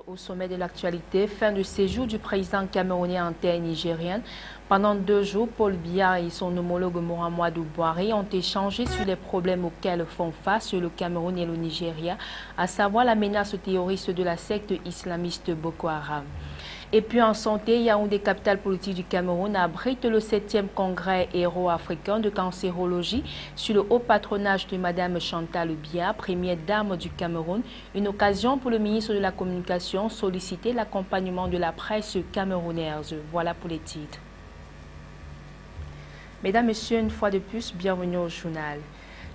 Au sommet de l'actualité, fin de séjour du président camerounais en terre nigérienne. Pendant 2 jours, Paul Biya et son homologue Muhammadu Buhari ont échangé sur les problèmes auxquels font face le Cameroun et le Nigeria, à savoir la menace terroriste de la secte islamiste Boko Haram. Et puis en santé, Yaoundé, capitale politique du Cameroun, abrite le 7e congrès héros-africain de cancérologie sur le haut patronage de Madame Chantal Biya, première dame du Cameroun. Une occasion pour le ministre de la Communication solliciter l'accompagnement de la presse camerounaise. Voilà pour les titres. Mesdames, Messieurs, une fois de plus, bienvenue au journal.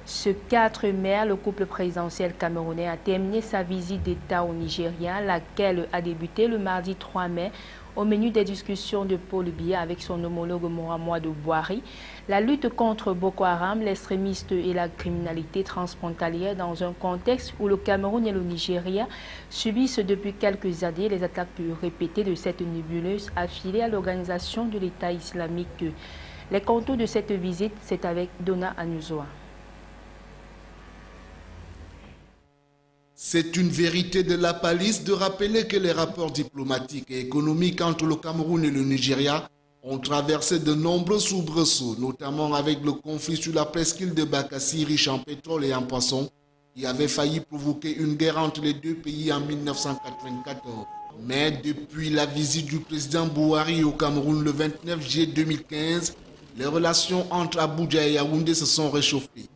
Ce 4 mai, le couple présidentiel camerounais a terminé sa visite d'État au Nigeria, laquelle a débuté le mardi 3 mai au menu des discussions de Paul Biya avec son homologue Muhammadu Buhari. La lutte contre Boko Haram, l'extrémiste et la criminalité transfrontalière dans un contexte où le Cameroun et le Nigeria subissent depuis quelques années les attaques répétées de cette nébuleuse affiliée à l'organisation de l'État islamique. Les contours de cette visite, c'est avec Donna Anuzoa. C'est une vérité de la palisse de rappeler que les rapports diplomatiques et économiques entre le Cameroun et le Nigeria ont traversé de nombreux soubresauts, notamment avec le conflit sur la presqu'île de Bakassi, riche en pétrole et en poissons, qui avait failli provoquer une guerre entre les deux pays en 1994. Mais depuis la visite du président Buhari au Cameroun le 29 juillet 2015, les relations entre Abuja et Yaoundé se sont réchauffées.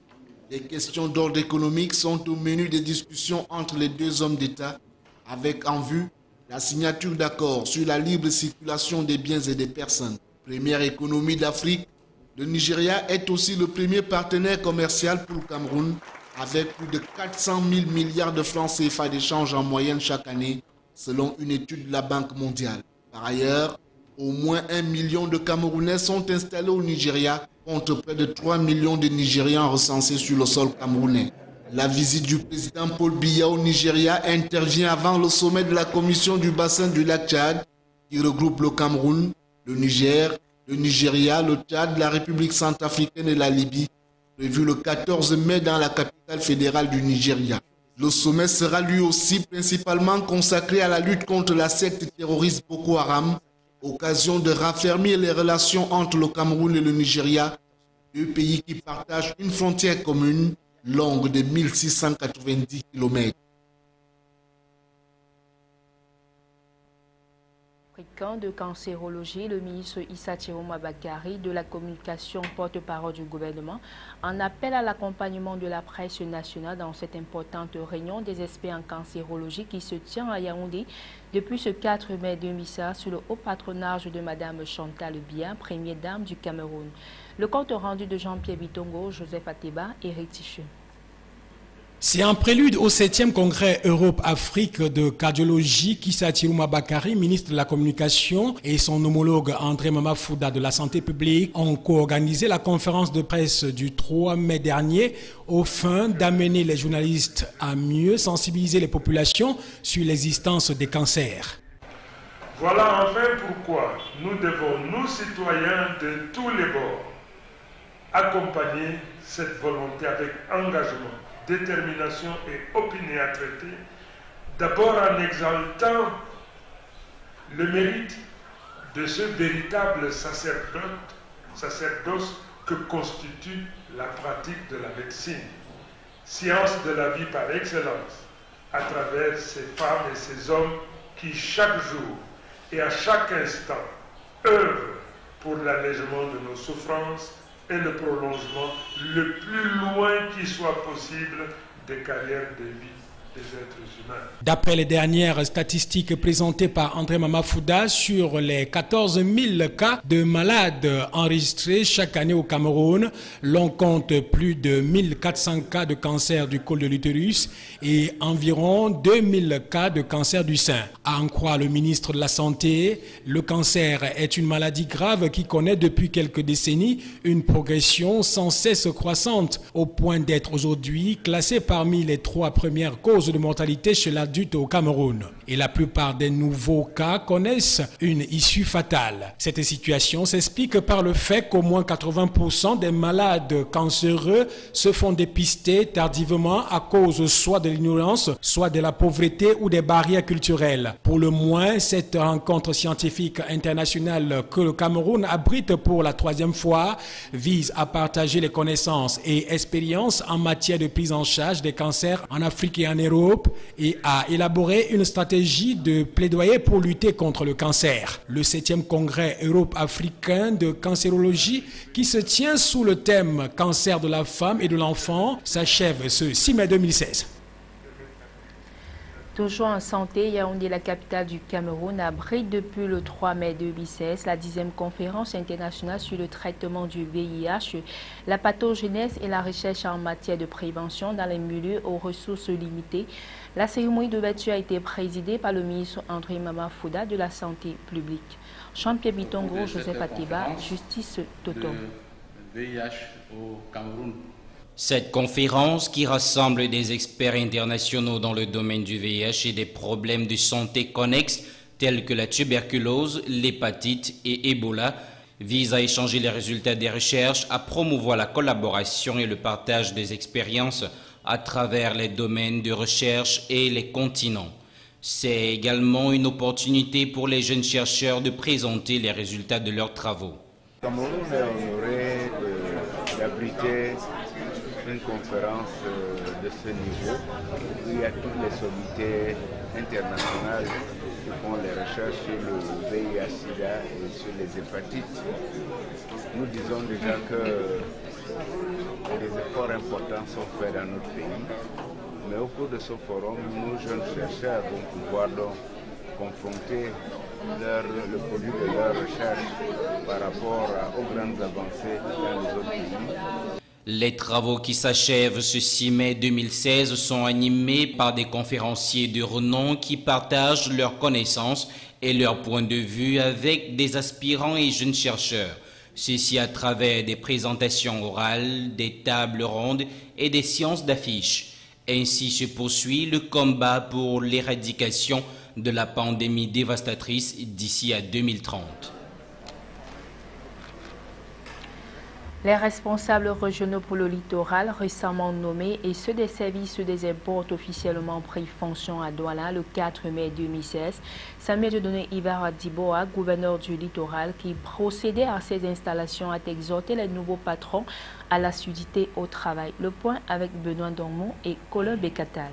Les questions d'ordre économique sont au menu des discussions entre les deux hommes d'État, avec en vue la signature d'accords sur la libre circulation des biens et des personnes. Première économie d'Afrique, le Nigeria est aussi le premier partenaire commercial pour le Cameroun, avec plus de 400 000 milliards de francs CFA d'échange en moyenne chaque année, selon une étude de la Banque mondiale. Par ailleurs, au moins 1 million de Camerounais sont installés au Nigeria, contre près de 3 millions de Nigérians recensés sur le sol camerounais. La visite du président Paul Biya au Nigeria intervient avant le sommet de la commission du bassin du lac Tchad, qui regroupe le Cameroun, le Niger, le Nigeria, le Tchad, la République centrafricaine et la Libye, prévu le 14 mai dans la capitale fédérale du Nigeria. Le sommet sera lui aussi principalement consacré à la lutte contre la secte terroriste Boko Haram, occasion de raffermir les relations entre le Cameroun et le Nigeria, deux pays qui partagent une frontière commune longue de 1690 km. Africain de cancérologie, le ministre Issa Chiroma Bakari de la communication porte-parole du gouvernement en appelle à l'accompagnement de la presse nationale dans cette importante réunion des experts en cancérologie qui se tient à Yaoundé depuis ce 4 mai 2016 sous le haut patronage de Mme Chantal Biya, première dame du Cameroun. Le compte rendu de Jean-Pierre Bitongo, Joseph Ateba et Eric Tichu. C'est un prélude au 7e congrès Europe-Afrique de cardiologie qu'Issa Chiroma Bakari, ministre de la Communication, et son homologue André Mamafouda de la Santé publique ont co-organisé la conférence de presse du 3 mai dernier au fin d'amener les journalistes à mieux sensibiliser les populations sur l'existence des cancers. Voilà enfin pourquoi nous devons, nous citoyens de tous les bords, accompagner cette volonté avec engagement, détermination et opiniâtreté, d'abord en exaltant le mérite de ce véritable sacerdoce que constitue la pratique de la médecine, science de la vie par excellence, à travers ces femmes et ces hommes qui chaque jour et à chaque instant œuvrent pour l'allègement de nos souffrances et le prolongement le plus loin qu'il soit possible des carrières de vie des êtres humains. D'après les dernières statistiques présentées par André Mamafouda, sur les 14 000 cas de malades enregistrés chaque année au Cameroun, l'on compte plus de 1400 cas de cancer du col de l'utérus et environ 2000 cas de cancer du sein. À en croire le ministre de la Santé, le cancer est une maladie grave qui connaît depuis quelques décennies une progression sans cesse croissante, au point d'être aujourd'hui classé parmi les 3 premières causes cause de mortalité chez l'adulte au Cameroun. Et la plupart des nouveaux cas connaissent une issue fatale. Cette situation s'explique par le fait qu'au moins 80% des malades cancéreux se font dépister tardivement à cause soit de l'ignorance, soit de la pauvreté ou des barrières culturelles. Pour le moins, cette rencontre scientifique internationale que le Cameroun abrite pour la 3e fois vise à partager les connaissances et expériences en matière de prise en charge des cancers en Afrique et en Europe et à élaborer une stratégie de plaidoyer pour lutter contre le cancer. Le 7e congrès Europe-africain de cancérologie qui se tient sous le thème « Cancer de la femme et de l'enfant » s'achève ce 6 mai 2016. Toujours en santé, Yaoundé, la capitale du Cameroun, abrite depuis le 3 mai 2016 la 10e conférence internationale sur le traitement du VIH, la pathogénèse et la recherche en matière de prévention dans les milieux aux ressources limitées. La cérémonie d'ouverture a été présidée par le ministre André Mama-Fouda de la Santé publique. Jean-Pierre Bitongo, Joseph Ateba, Justice Toto. VIH au Cameroun. Cette conférence, qui rassemble des experts internationaux dans le domaine du VIH et des problèmes de santé connexes tels que la tuberculose, l'hépatite et Ebola, vise à échanger les résultats des recherches, à promouvoir la collaboration et le partage des expériences à travers les domaines de recherche et les continents. C'est également une opportunité pour les jeunes chercheurs de présenter les résultats de leurs travaux. Le Cameroun est honoré d'abriter une conférence de ce niveau où il y a toutes les sommités internationales qui font les recherches sur le VIH-Sida et sur les hépatites. Nous disons déjà que des efforts importants sont faits dans notre pays, mais au cours de ce forum, nos jeunes chercheurs vont pouvoir donc confronter le produit de leur recherche par rapport aux grandes avancées dans les autres pays. Les travaux qui s'achèvent ce 6 mai 2016 sont animés par des conférenciers de renom qui partagent leurs connaissances et leurs points de vue avec des aspirants et jeunes chercheurs. Ceci à travers des présentations orales, des tables rondes et des séances d'affiches. Ainsi se poursuit le combat pour l'éradication de la pandémie dévastatrice d'ici à 2030. Les responsables régionaux pour le littoral récemment nommés et ceux des services des impôts ont officiellement pris fonction à Douala le 4 mai 2016. Samuel Dieudonné Ivara Diboa, gouverneur du littoral, qui procédait à ces installations, a exhorté les nouveaux patrons à l'assiduité au travail. Le point avec Benoît Dormont et Colin Bekatal.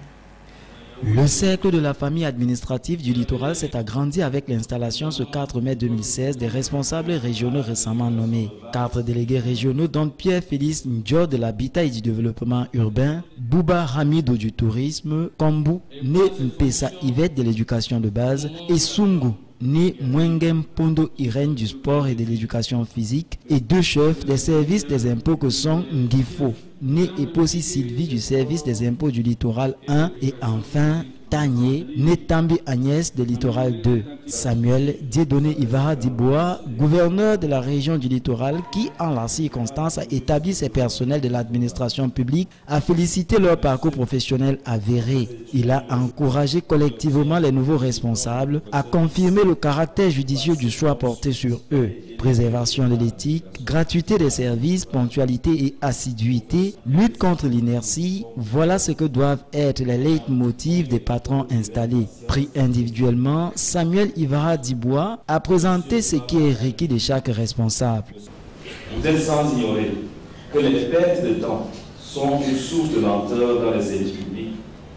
Le cercle de la famille administrative du littoral s'est agrandi avec l'installation ce 4 mai 2016 des responsables régionaux récemment nommés. 4 délégués régionaux dont Pierre-Félix Ndior de l'habitat et du développement urbain, Bouba Hamido du tourisme, Kombu, Né Mpesa Yvette de l'éducation de base et Sungu, Né Mwengem Pondo Irène du sport et de l'éducation physique et 2 chefs des services des impôts que sont Ngifo, Né Eposi Sylvie du service des impôts du littoral 1 et enfin Tanier, Né Tambi Agnès de littoral 2. Samuel Dieudonné Ivara Diboa, gouverneur de la région du littoral qui en la circonstance a établi ses personnels de l'administration publique, a félicité leur parcours professionnel avéré. Il a encouragé collectivement les nouveaux responsables à confirmer le caractère judicieux du choix porté sur eux. Préservation de l'éthique, gratuité des services, ponctualité et assiduité, lutte contre l'inertie, voilà ce que doivent être les leitmotifs des patrons installés. Pris individuellement, Samuel Ivara Diboa a présenté ce qui est requis de chaque responsable. Vous êtes sans ignorer que les pertes de temps sont une source de lenteur dans les services publics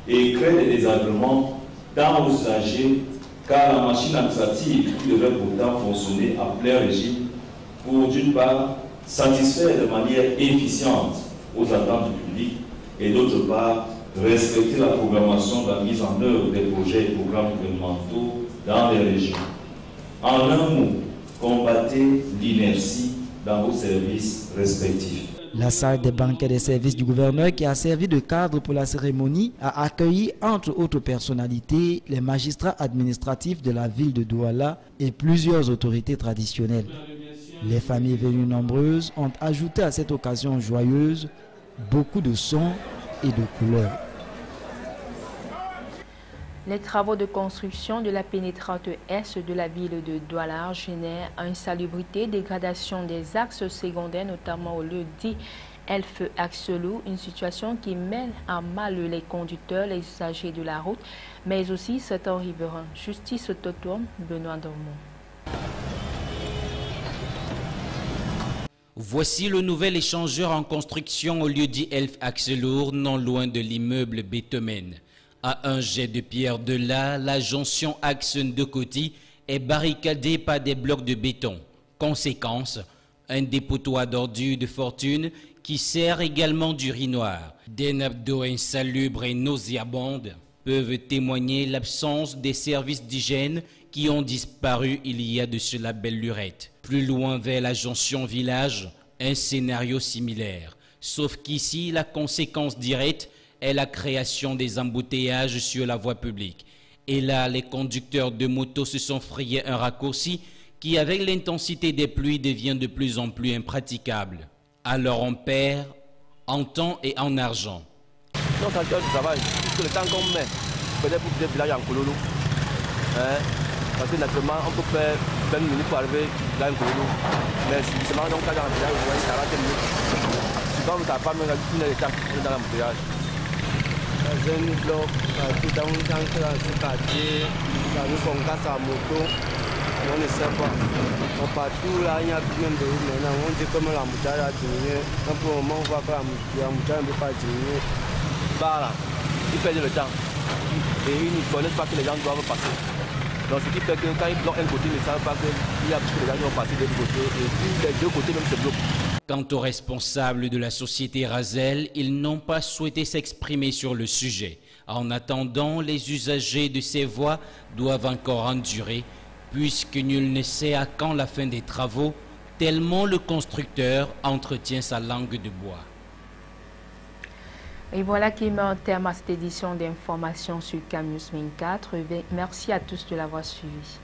et créent des désagréments dans vos usagers, car la machine administrative qui devrait pourtant fonctionner à plein régime pour, d'une part, satisfaire de manière efficiente aux attentes du public et, d'autre part, respecter la programmation de la mise en œuvre des projets et programmes gouvernementaux dans les régions. En un mot, combattez l'inertie dans vos services respectifs. La salle des banquets des services du gouverneur, qui a servi de cadre pour la cérémonie, a accueilli entre autres personnalités les magistrats administratifs de la ville de Douala et plusieurs autorités traditionnelles. Les familles venues nombreuses ont ajouté à cette occasion joyeuse beaucoup de sons et de couleurs. Les travaux de construction de la pénétrante est de la ville de Douala génèrent insalubrité, dégradation des axes secondaires, notamment au lieu dit Elfe Axelou, une situation qui mène à mal les conducteurs, les usagers de la route, mais aussi certains riverains. Justice Totoum, Benoît Dormont. Voici le nouvel échangeur en construction au lieu dit Elfe Axelour, non loin de l'immeuble Bétomen. À un jet de pierre de là, la jonction Axe-Ndekoti est barricadée par des blocs de béton. Conséquence, un dépotoir d'ordures de fortune qui sert également d'urinoir. Des nappes d'eau insalubres et nauséabondes peuvent témoigner l'absence des services d'hygiène qui ont disparu il y a de cela belle lurette. Plus loin vers la jonction village, un scénario similaire. Sauf qu'ici, la conséquence directe est la création des embouteillages sur la voie publique. Et là, les conducteurs de moto se sont frayés un raccourci qui, avec l'intensité des pluies, devient de plus en plus impraticable. Alors on perd en temps et en argent. Non, ça du travail, puisque le temps qu'on met, peut-être pour des villages en Kololo. Parce que naturellement, on peut faire 20 minutes pour arriver dans un Kololo. Mais si justement, donc, dans le village, vous voyez 40 minutes. Souvent, vous n'avez pas même une heure de temps dans l'embouteillage. Dans un bloc, dans ce quartier, on casse la moto, on ne sait pas. Partout là, il y a plus de route maintenant. On dit comment l'embouteillage a diminué. Donc pour le moment, on voit que l'embouteillage ne peut pas diminuer. Bah là, ils perdent le temps. Et ils ne connaissent pas que les gens doivent passer. Donc ce qui fait que quand ils bloquent un côté, ils ne savent pas qu'il y a beaucoup de gens qui vont passer de l'autre côté. Et puis les deux côtés même se bloquent. Quant aux responsables de la société Razel, ils n'ont pas souhaité s'exprimer sur le sujet. En attendant, les usagers de ces voies doivent encore endurer, puisque nul ne sait à quand la fin des travaux, tellement le constructeur entretient sa langue de bois. Et voilà qui met un terme à cette édition d'information sur Camus 24. Merci à tous de l'avoir suivi.